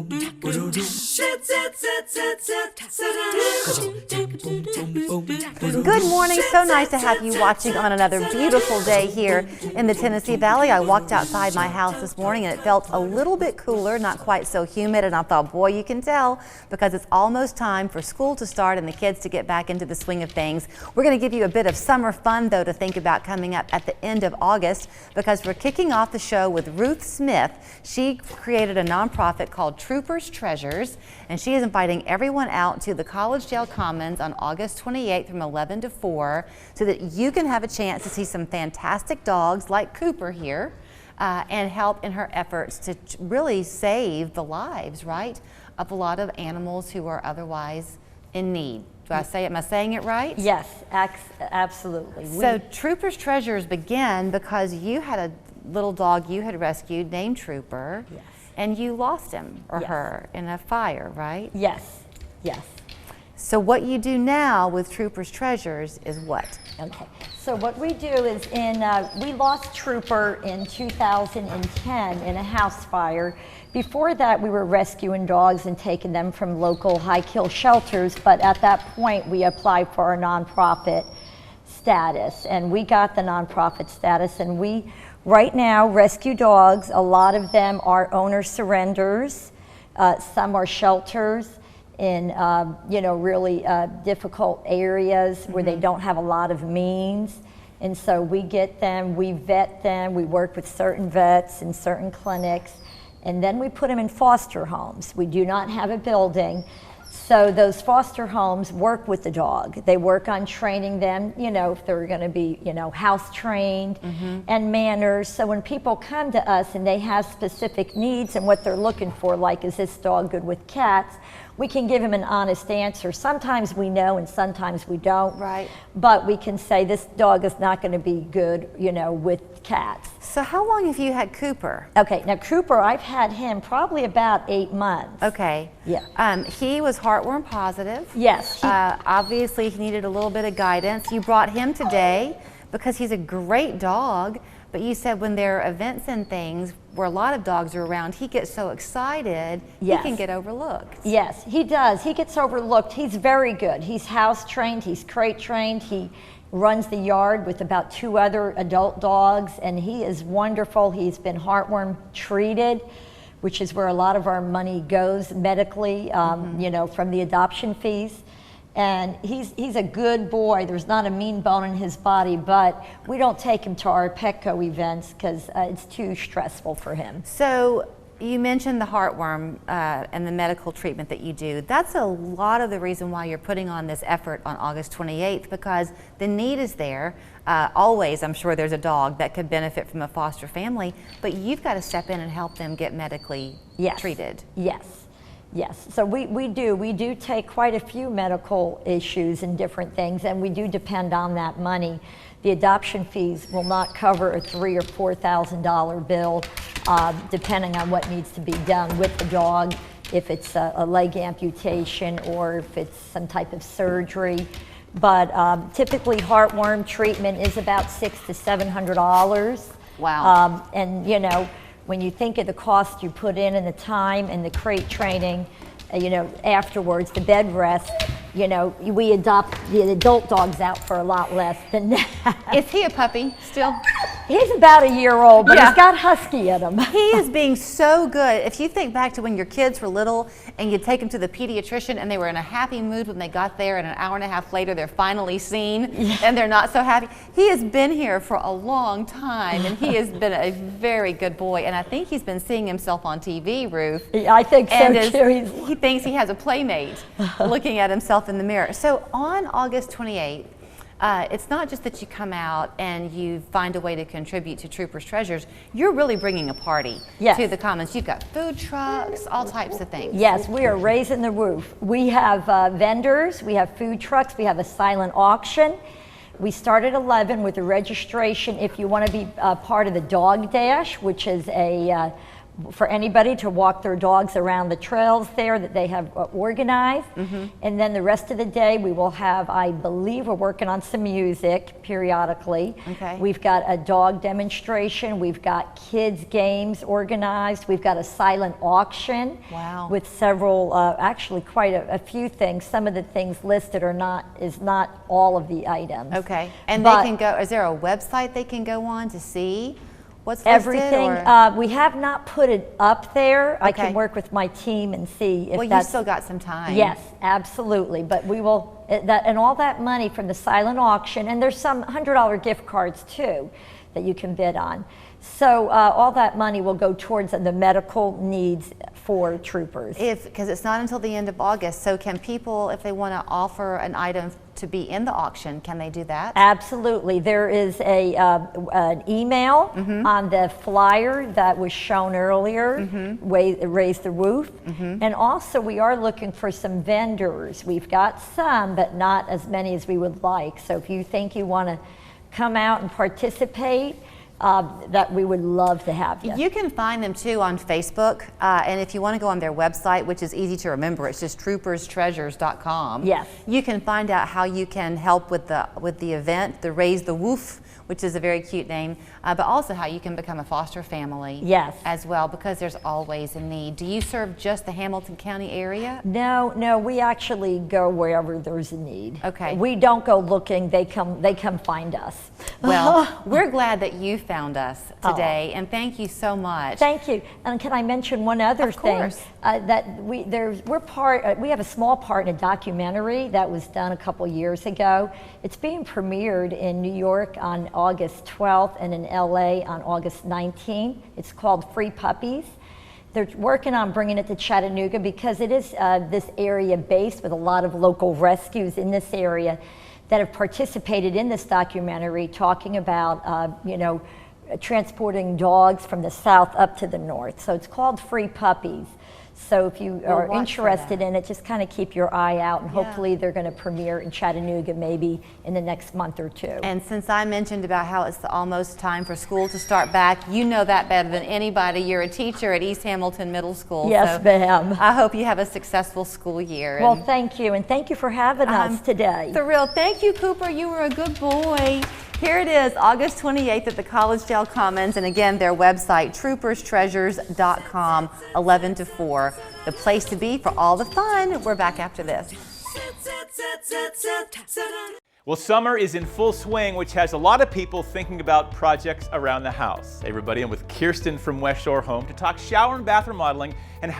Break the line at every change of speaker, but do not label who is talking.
Good morning. So nice to have you watching on another beautiful day here in the Tennessee Valley. I walked outside my house this morning and it felt a little bit cooler, not quite so humid, and I thought, boy, you can tell because it's almost time for school to start and the kids to get back into the swing of things. We're going to give you a bit of summer fun, though, to think about coming up at the end of August because we're kicking off the show with Ruth Smith. She created a nonprofit called Troopers Treasures, and she is inviting everyone out to the Collegdale Commons on August 28th from 11 to 4 so that you can have a chance to see some fantastic dogs like Cooper here and help in her efforts to really save the lives, right, of a lot of animals who are otherwise in need. Am I saying it right?
Yes, absolutely.
So Troopers Treasures began because you had a little dog you had rescued named Trooper.
Yes.
And you lost him or her in a fire, right?
Yes, yes.
So what you do now with Troopers Treasures is what?
Okay, so what we do is we lost Trooper in 2010 in a house fire. Before that, we were rescuing dogs and taking them from local high-kill shelters, but at that point, we applied for our nonprofit status, and we got the nonprofit status, and we right now rescue dogs. A lot of them are owner surrenders, some are shelters in really difficult areas where they don't have a lot of means. And so we get them, we vet them, we work with certain vets and certain clinics, and then we put them in foster homes. We do not have a building. So those foster homes work with the dog. They work on training them, if they're going to be, house trained and manners. So when people come to us and they have specific needs and what they're looking for, like is this dog good with cats, we can give them an honest answer. Sometimes we know and sometimes we don't.
Right.
But we can say this dog is not going to be good, with cats.
So how long have you had Cooper?
Okay, now Cooper, I've had him probably about 8 months.
Okay.
Yeah.
He was heartworm positive.
Yes.
Obviously, he needed a little bit of guidance. You brought him today because he's a great dog, but you said when there are events and things where a lot of dogs are around, he gets so excited, he can get overlooked.
Yes, he does. He gets overlooked. He's very good. He's house trained, he's crate trained, he runs the yard with about 2 other adult dogs, and he is wonderful. He's been heartworm treated, which is where a lot of our money goes medically, from the adoption fees. And he's a good boy. There's not a mean bone in his body, but we don't take him to our Petco events because it's too stressful for him.
So you mentioned the heartworm and the medical treatment that you do. That's a lot of the reason why you're putting on this effort on August 28th, because the need is there. Always, I'm sure there's a dog that could benefit from a foster family, but you've got to step in and help them get medically treated.
Yes. Yes, so we do take quite a few medical issues and different things, and we do depend on that money. The adoption fees will not cover a $3,000 or $4,000 bill, depending on what needs to be done with the dog, if it's a leg amputation or if it's some type of surgery. But typically heartworm treatment is about $600 to $700.
Wow.
And when you think of the cost you put in and the time and the crate training, afterwards, the bed rest, we adopt the adult dogs out for a lot less than that.
Is he a puppy still?
He's about a year old, but he's got husky in him.
He is being so good. If you think back to when your kids were little and you'd take them to the pediatrician and they were in a happy mood when they got there, and an hour and a half later they're finally seen and they're not so happy. He has been here for a long time and he has been a very good boy, and I think he's been seeing himself on TV, Ruth.
I think so too.
He thinks he has a playmate looking at himself in the mirror. So on August 28th, it's not just that you come out and you find a way to contribute to Troopers Treasures. You're really bringing a party to the Commons. You've got food trucks, all types of things.
Yes, we are raising the roof. We have vendors, we have food trucks, we have a silent auction. We start at 11 with a registration if you want to be part of the Dog Dash, which is a for anybody to walk their dogs around the trails there that they have organized. And then the rest of the day we will have, I believe we're working on some music periodically.
Okay.
We've got a dog demonstration, we've got kids games organized, we've got a silent auction.
Wow.
With several, actually quite a few things. Some of the things listed is not all of the items.
Okay. And
But
they can go, is there a website they can go on to see what's listed?
everything,
or?
we have not put it up there. I
Okay.
can work with my team and see if
Well, you
that's.
still got some time.
Yes, absolutely. But we will, and all that money from the silent auction, and there's some $100 gift cards too that you can bid on. So all that money will go towards the medical needs for troopers.
Because it's not until the end of August, so can people, if they want to offer an item to be in the auction, can they do that?
Absolutely. There is an email on the flyer that was shown earlier, Raise the Roof. And also we are looking for some vendors. We've got some, but not as many as we would like. So if you think you want to come out and participate, that we would love to have you.
You can find them too on Facebook, and if you want to go on their website, which is easy to remember, it's just trooperstreasures.com.
Yes.
You can find out how you can help with the event, the Raise the Woof, which is a very cute name, but also how you can become a foster family.
Yes.
As well, because there's always a need. Do you serve just the Hamilton County area?
No, we actually go wherever there's a need.
Okay.
We don't go looking, they come find us.
Well, we're glad that you found us today, and thank you so much.
Thank you. And can I mention one other thing?
course.
That we have a small part in a documentary that was done a couple years ago. It's being premiered in New York on August 12th and in LA on August 19th. It's called Free Puppies. They're working on bringing it to Chattanooga because it is this area based with a lot of local rescues in this area that have participated in this documentary, talking about transporting dogs from the south up to the north. So it's called Free Puppies. So if you are
watch for
interested
that.
in it, just kind of keep your eye out, and
Yeah.
hopefully they're going to premiere in Chattanooga maybe in the next month or two.
And since I mentioned about how it's almost time for school to start back, you know that better than anybody. You're a teacher at East Hamilton Middle School.
Yes,
so
ma'am.
I hope you have a successful school year.
Well,
and
thank you, and thank you for having us today.
thrilled. Thank you, Cooper. You were a good boy. Here it is, August 28th at the Collegedale Commons, and again, their website, trooperstreasures.com, 11 to 4. The place to be for all the fun. We're back after this.
Well, summer is in full swing, which has a lot of people thinking about projects around the house. Hey everybody, I'm with Kirsten from West Shore Home to talk shower and bath remodeling and